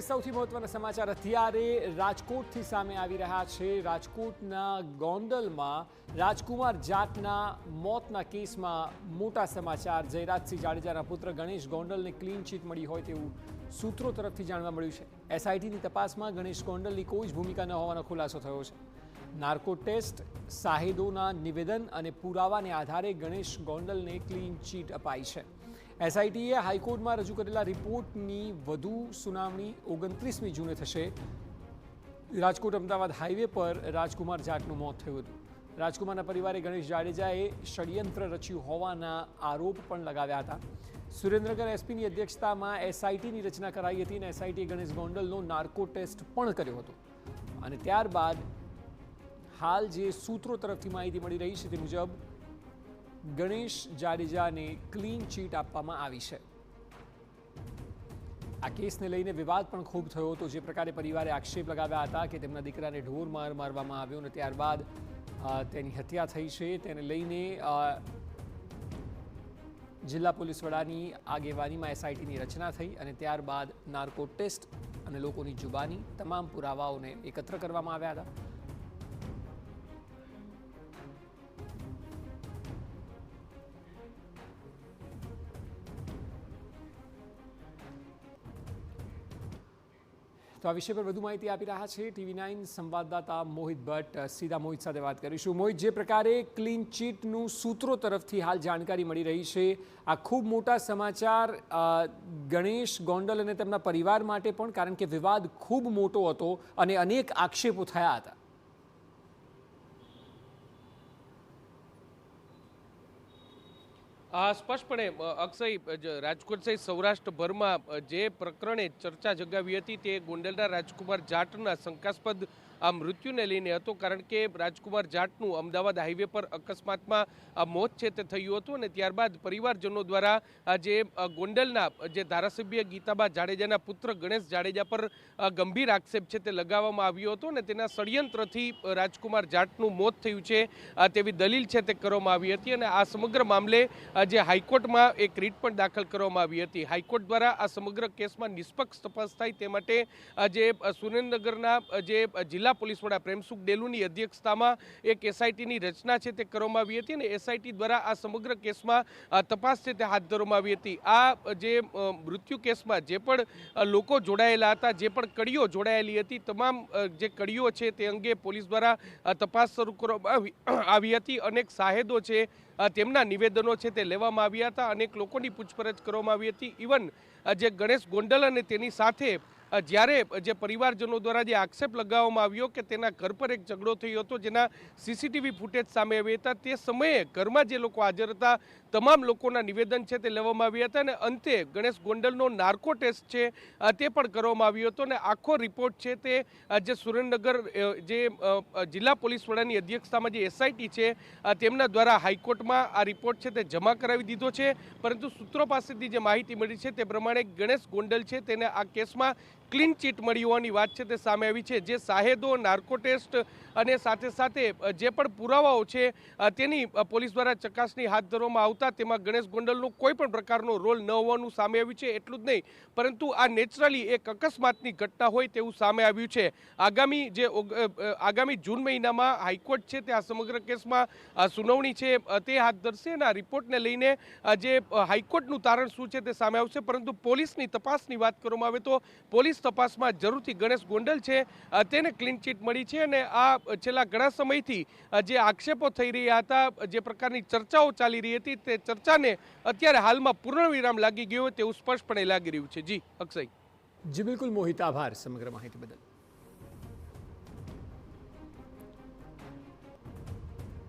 સૌથી મહત્વના સમાચાર અત્યારે રાજકોટથી સામે આવી રહ્યા છે। રાજકોટના ગોંડલમાં રાજકુમાર જાટના મોતના કેસમાં મોટા સમાચાર। જયરાજસિંહ જાડેજાના પુત્ર ગણેશ ગોંડલને ક્લીન ચીટ મળી હોય તેવું સૂત્રો તરફથી જાણવા મળ્યું છે। એસઆઈટીની તપાસમાં ગણેશ ગોંડલની કોઈ જ ભૂમિકા ન હોવાનો ખુલાસો થયો છે। નાર્કો ટેસ્ટ, સાહેદોના નિવેદન અને પુરાવાને આધારે ગણેશ ગોંડલને ક્લીન ચીટ અપાઈ છે। એસઆઈટીએ હાઈકોર્ટમાં રજૂ કરેલા રિપોર્ટની વધુ સુનાવણી 29મી જૂને થશે। રાજકોટ અમદાવાદ હાઈવે પર રાજકુમાર જાટનું મોત થયું હતું। રાજકુમારના પરિવારે ગણેશ જાડેજાએ ષડયંત્ર રચ્યું હોવાના આરોપ પણ લગાવ્યા હતા। સુરેન્દ્રનગર એસપીની અધ્યક્ષતામાં એસઆઈટીની રચના કરાઈ હતી અને એસઆઈટીએ ગણેશ ગોંડલનો નાર્કો ટેસ્ટ પણ કર્યો હતો અને ત્યારબાદ હાલ જે સૂત્રો તરફથી માહિતી મળી રહી છે તે મુજબ ગણેશ જાડેજાને ક્લીન ચીટ આપવામાં આવી છે। આ કેસને લઈને વિવાદ પણ ખૂબ થયો હતો। જે પ્રકારે પરિવારે આક્ષેપ લગાવ્યા હતા કે તેમના દીકરાને ઢોર માર મારવામાં આવ્યો અને ત્યારબાદ તેની હત્યા થઈ છે, તેને લઈને જિલ્લા પોલીસ વડાની આગેવાનીમાં એસઆઈટીની રચના થઈ અને ત્યારબાદ નાર્કો ટેસ્ટ અને લોકોની જુબાની તમામ પુરાવાઓને એકત્ર કરવામાં આવ્યા હતા। તો આ વિષય પર વધુ માહિતી આપી રહ્યા છે TV9 સંવાદદાતા મોહિત ભટ્ટ। સીધા મોહિત સાથે વાત કરીશું। મોહિત, જે પ્રકારે ક્લીન ચીટનું સૂત્રો તરફથી હાલ જાણકારી મળી રહી છે, આ ખૂબ મોટા સમાચાર ગણેશ ગોંડલ અને તેમના પરિવાર માટે પણ, કારણ કે વિવાદ ખૂબ મોટો હતો અને અનેક આક્ષેપો થયા હતા। સ્પષ્ટપણે અક્ષય, રાજકોટ સહિત સૌરાષ્ટ્રભરમાં જે પ્રકરણે ચર્ચા જગાવી હતી તે ગોંડલના રાજકુમાર જાટના શંકાસ્પદ આ મૃત્યુને લઈને હતો, કારણ કે રાજકુમાર જાટનું અમદાવાદ હાઈવે પર અકસ્માતમાં મોત છે તે થયું હતું અને ત્યારબાદ પરિવારજનો દ્વારા જે ગોંડલના જે ધારાસભ્ય ગીતાબા જાડેજાના પુત્ર ગણેશ જાડેજા પર ગંભીર આક્ષેપ છે તે લગાવવામાં આવ્યો હતો અને તેના ષડયંત્રથી રાજકુમાર જાટનું મોત થયું છે તેવી દલીલ છે તે કરવામાં આવી હતી અને આ સમગ્ર મામલે જે હાઈકોર્ટમાં એક રીટ પણ દાખલ કરવામાં આવી હતી। હાઈકોર્ટ દ્વારા આ સમગ્ર કેસમાં નિષ્પક્ષ તપાસ થાય તે માટે જે સુરેન્દ્રનગરના જે જિલ્લા પોલીસ વડા પ્રેમસુખ ડેલુની અધ્યક્ષતામાં એક એસઆઈટીની રચના છે તે કરવામાં આવી હતી અને એસઆઈટી દ્વારા આ સમગ્ર કેસમાં તપાસ છે તે હાથ ધરવામાં આવી હતી। આ જે મૃત્યુ કેસમાં જે પણ લોકો જોડાયેલા હતા, જે પણ કડીઓ જોડાયેલી હતી, તમામ જે કડીઓ છે તે અંગે પોલીસ દ્વારા તપાસ શરૂ કરવામાં આવી હતી। અનેક સાહેદો છે તેમના નિવેદનો છે તે લેવામાં આવ્યા હતા, અનેક લોકોની પૂછપરછ કરવામાં આવી હતી। ઇવન જે ગણેશ ગોંડલ અને તેની સાથે જ્યારે જે પરિવારજનો દ્વારા જે આક્ષેપ લગાવવામાં આવ્યો કે તેના ઘર પર એક ઝઘડો થયો હતો, જેના સીસીટીવી ફૂટેજ સામે આવ્યા હતા, તે સમયે ઘરમાં જે લોકો હાજર હતા તમામ લોકોના નિવેદન છે તે લેવામાં આવ્યા હતા અને અંતે ગણેશ ગોંડલનો નાર્કો ટેસ્ટ છે તે પણ કરવામાં આવ્યો હતો અને આખો રિપોર્ટ છે તે જે સુરેન્દ્રનગર જે જિલ્લા પોલીસ વડાની અધ્યક્ષતામાં જે એસઆઈટી છે તેમના દ્વારા હાઈકોર્ટમાં આ રિપોર્ટ છે તે જમા કરાવી દીધો છે। પરંતુ સૂત્રો પાસેથી જે માહિતી મળી છે તે પ્રમાણે ગણેશ ગોંડલ છે તેને આ કેસમાં ક્લીન ચીટ મળી હોવાની વાત છે તે સામે આવી છે। જે સાહેદો, નાર્કો ટેસ્ટ અને સાથે સાથે જે પણ પુરાવાઓ છે તેની પોલીસ દ્વારા ચકાસણી હાથ ધરવામાં આવતા તેમાં ગણેશ ગોંડલનો કોઈ પણ પ્રકારનો રોલ ન હોવાનું સામે આવ્યું છે। એટલું જ નહીં, પરંતુ આ નેચરલી એક અકસ્માતની ઘટના હોય તેવું સામે આવ્યું છે। આગામી જૂન મહિનામાં હાઈકોર્ટ છે તે આ સમગ્ર કેસમાં સુનાવણી છે તે હાથ ધરશે અને આ રિપોર્ટને લઈને જે હાઈકોર્ટનું તારણ શું છે તે સામે આવશે। પરંતુ પોલીસની તપાસની વાત કરવામાં આવે તો પોલીસ તપાસમાં જરૂરથી ગણેશ ગોંડલ છે તેને ક્લીન ચીટ મળી છે અને આ છેલ્લા ઘણા સમયથી જે આક્ષેપો થઈ રહ્યા હતા, જે પ્રકારની ચર્ચાઓ ચાલી રહી હતી, તે ચર્ચાને અત્યારે હાલમાં પૂર્ણવિરામ લાગી ગયો તેવું સ્પષ્ટપણે લાગી રહ્યું છે। જી અક્ષય। જી બિલકુલ મોહિત, આભાર સમગ્ર માહિતી બદલ।